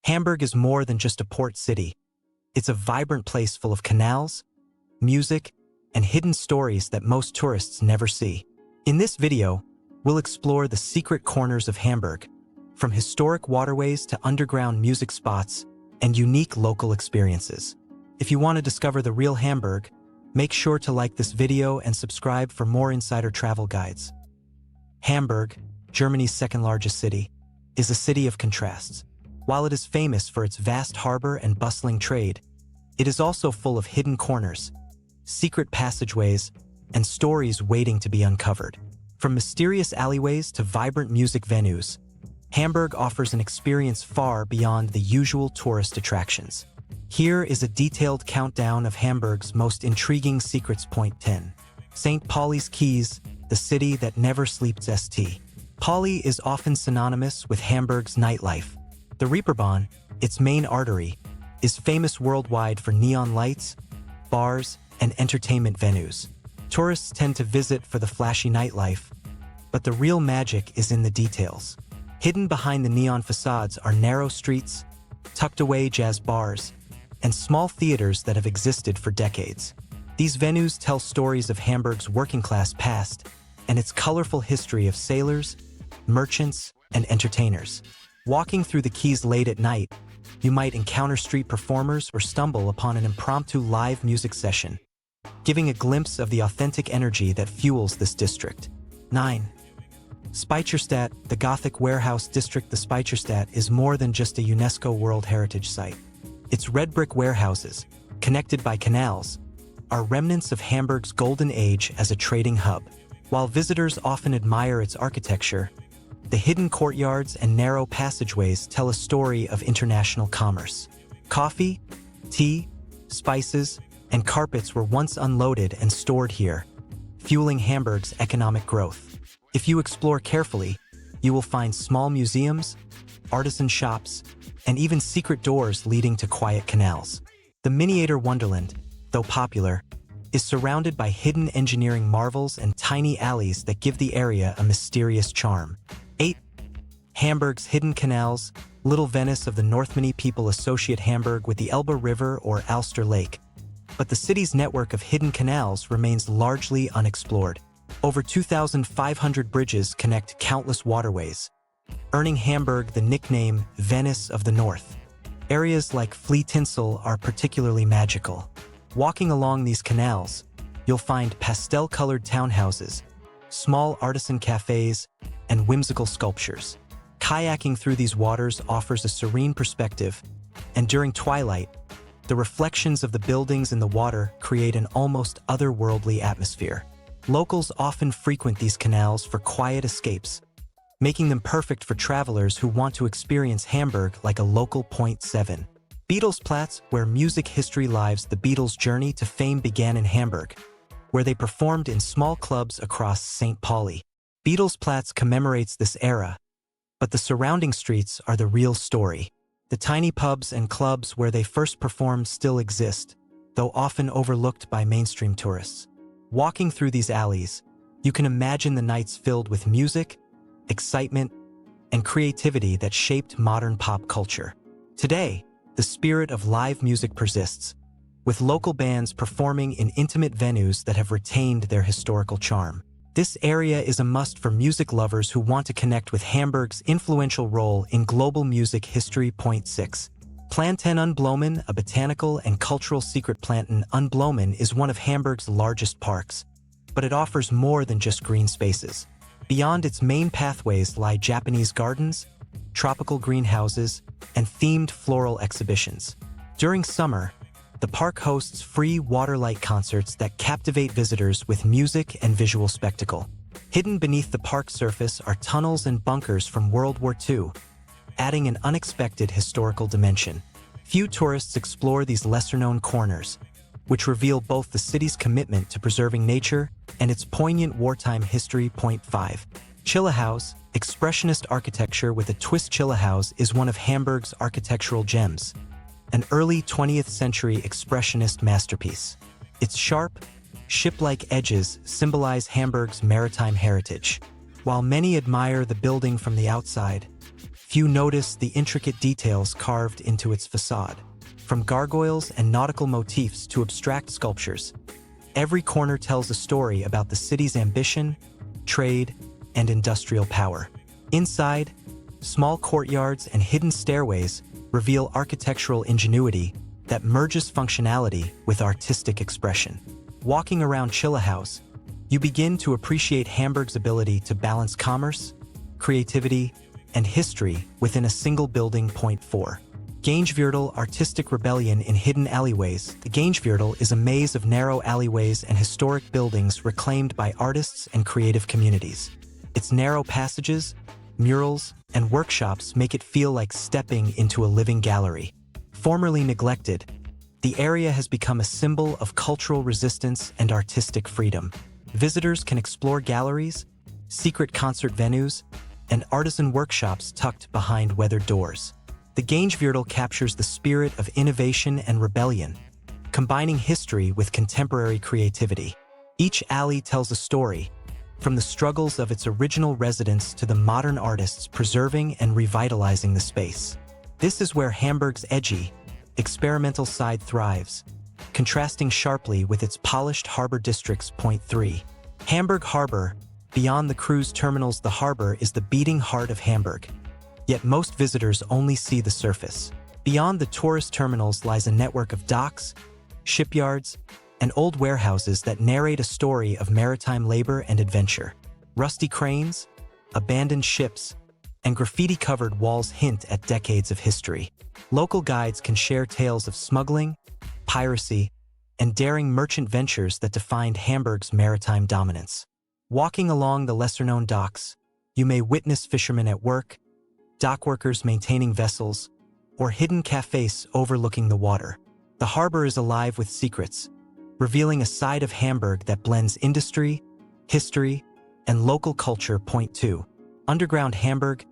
Hamburg is more than just a port city. It's a vibrant place full of canals, music, and hidden stories that most tourists never see. In this video, we'll explore the secret corners of Hamburg, from historic waterways to underground music spots and unique local experiences. If you want to discover the real Hamburg, make sure to like this video and subscribe for more insider travel guides. Hamburg, Germany's second-largest city, is a city of contrasts. While it is famous for its vast harbor and bustling trade, it is also full of hidden corners, secret passageways, and stories waiting to be uncovered. From mysterious alleyways to vibrant music venues, Hamburg offers an experience far beyond the usual tourist attractions. Here is a detailed countdown of Hamburg's most intriguing secrets. Point 10. St. Pauli's Quays, the city that never sleeps. St. Pauli is often synonymous with Hamburg's nightlife. The Reeperbahn, its main artery, is famous worldwide for neon lights, bars, and entertainment venues. Tourists tend to visit for the flashy nightlife, but the real magic is in the details. Hidden behind the neon facades are narrow streets, tucked-away jazz bars, and small theaters that have existed for decades. These venues tell stories of Hamburg's working-class past and its colorful history of sailors, merchants, and entertainers. Walking through the quays late at night, you might encounter street performers or stumble upon an impromptu live music session, giving a glimpse of the authentic energy that fuels this district. 9. Speicherstadt, the Gothic warehouse district. The Speicherstadt is more than just a UNESCO World Heritage Site. Its red brick warehouses, connected by canals, are remnants of Hamburg's golden age as a trading hub. While visitors often admire its architecture, the hidden courtyards and narrow passageways tell a story of international commerce. Coffee, tea, spices, and carpets were once unloaded and stored here, fueling Hamburg's economic growth. If you explore carefully, you will find small museums, artisan shops, and even secret doors leading to quiet canals. The miniature wonderland, though popular, is surrounded by hidden engineering marvels and tiny alleys that give the area a mysterious charm. 8. Hamburg's hidden canals. Little Venice of the North. Many people associate Hamburg with the Elbe River or Alster Lake, but the city's network of hidden canals remains largely unexplored. Over 2,500 bridges connect countless waterways, earning Hamburg the nickname Venice of the North. Areas like Fleetinsel are particularly magical. Walking along these canals, you'll find pastel-colored townhouses, small artisan cafés, and whimsical sculptures. Kayaking through these waters offers a serene perspective, and during twilight, the reflections of the buildings in the water create an almost otherworldly atmosphere. Locals often frequent these canals for quiet escapes, making them perfect for travelers who want to experience Hamburg like a local. Point 7. Beatles, where music history lives. The Beatles' journey to fame began in Hamburg, where they performed in small clubs across St. Pauli. Beatles commemorates this era, but the surrounding streets are the real story. The tiny pubs and clubs where they first performed still exist, though often overlooked by mainstream tourists. Walking through these alleys, you can imagine the nights filled with music, excitement, and creativity that shaped modern pop culture. Today, the spirit of live music persists, with local bands performing in intimate venues that have retained their historical charm. This area is a must for music lovers who want to connect with Hamburg's influential role in global music history. Point 6. Planten Unblomen, a botanical and cultural secret. Planten Unblomen is one of Hamburg's largest parks, but it offers more than just green spaces. Beyond its main pathways lie Japanese gardens, tropical greenhouses, and themed floral exhibitions. During summer, the park hosts free waterlight concerts that captivate visitors with music and visual spectacle. Hidden beneath the park surface are tunnels and bunkers from World War II, adding an unexpected historical dimension. Few tourists explore these lesser-known corners, which reveal both the city's commitment to preserving nature and its poignant wartime history. Point 5. Chillehaus, expressionist architecture with a twist. Chillehaus is one of Hamburg's architectural gems, an early 20th century expressionist masterpiece. Its sharp, ship-like edges symbolize Hamburg's maritime heritage. While many admire the building from the outside, few notice the intricate details carved into its facade. From gargoyles and nautical motifs to abstract sculptures, every corner tells a story about the city's ambition, trade, and industrial power. Inside, small courtyards and hidden stairways reveal architectural ingenuity that merges functionality with artistic expression. Walking around Chillehaus, you begin to appreciate Hamburg's ability to balance commerce, creativity, and history within a single building. Point 4. Gangeviertel, artistic rebellion in hidden alleyways. The Gangeviertel is a maze of narrow alleyways and historic buildings reclaimed by artists and creative communities. Its narrow passages, murals, and workshops make it feel like stepping into a living gallery. Formerly neglected, the area has become a symbol of cultural resistance and artistic freedom. Visitors can explore galleries, secret concert venues, and artisan workshops tucked behind weathered doors. The Gangeviertel captures the spirit of innovation and rebellion, combining history with contemporary creativity. Each alley tells a story, from the struggles of its original residents to the modern artists preserving and revitalizing the space. This is where Hamburg's edgy, experimental side thrives, contrasting sharply with its polished harbor districts. Point 3. Hamburg Harbor. Beyond the cruise terminals, the harbor is the beating heart of Hamburg. Yet most visitors only see the surface. Beyond the tourist terminals lies a network of docks, shipyards, and old warehouses that narrate a story of maritime labor and adventure. Rusty cranes, abandoned ships, and graffiti-covered walls hint at decades of history. Local guides can share tales of smuggling, piracy, and daring merchant ventures that defined Hamburg's maritime dominance. Walking along the lesser-known docks, you may witness fishermen at work, dockworkers maintaining vessels, or hidden cafés overlooking the water. The harbor is alive with secrets, revealing a side of Hamburg that blends industry, history, and local culture. Point 2. Underground Hamburg,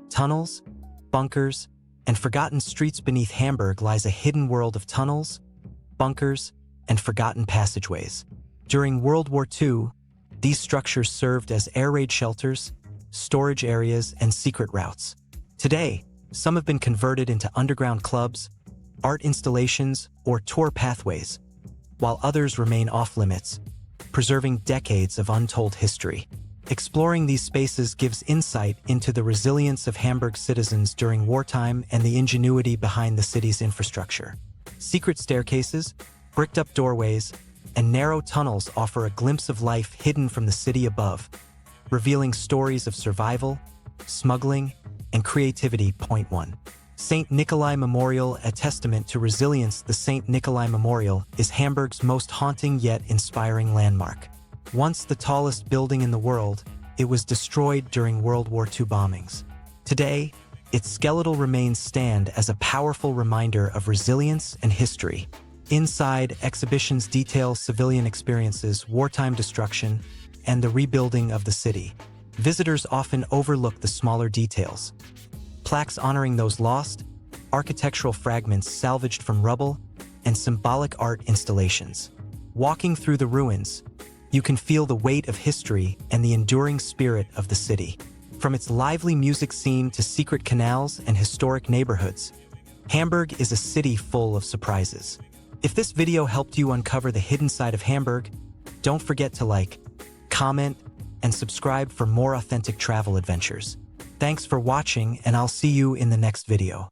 tunnels, bunkers, and forgotten streets. Beneath Hamburg lies a hidden world of tunnels, bunkers, and forgotten passageways. During World War II, these structures served as air raid shelters, storage areas, and secret routes. Today, some have been converted into underground clubs, art installations, or tour pathways, while others remain off-limits, preserving decades of untold history. Exploring these spaces gives insight into the resilience of Hamburg's citizens during wartime and the ingenuity behind the city's infrastructure. Secret staircases, bricked-up doorways, and narrow tunnels offer a glimpse of life hidden from the city above, revealing stories of survival, smuggling, and creativity. Point 1. St. Nikolai Memorial, a testament to resilience. The St. Nikolai Memorial is Hamburg's most haunting yet inspiring landmark. Once the tallest building in the world, it was destroyed during World War II bombings. Today, its skeletal remains stand as a powerful reminder of resilience and history. Inside, exhibitions detail civilian experiences, wartime destruction, and the rebuilding of the city. Visitors often overlook the smaller details. Plaques honoring those lost, architectural fragments salvaged from rubble, and symbolic art installations. Walking through the ruins, you can feel the weight of history and the enduring spirit of the city. From its lively music scene to secret canals and historic neighborhoods, Hamburg is a city full of surprises. If this video helped you uncover the hidden side of Hamburg, don't forget to like, comment, and subscribe for more authentic travel adventures. Thanks for watching, and I'll see you in the next video.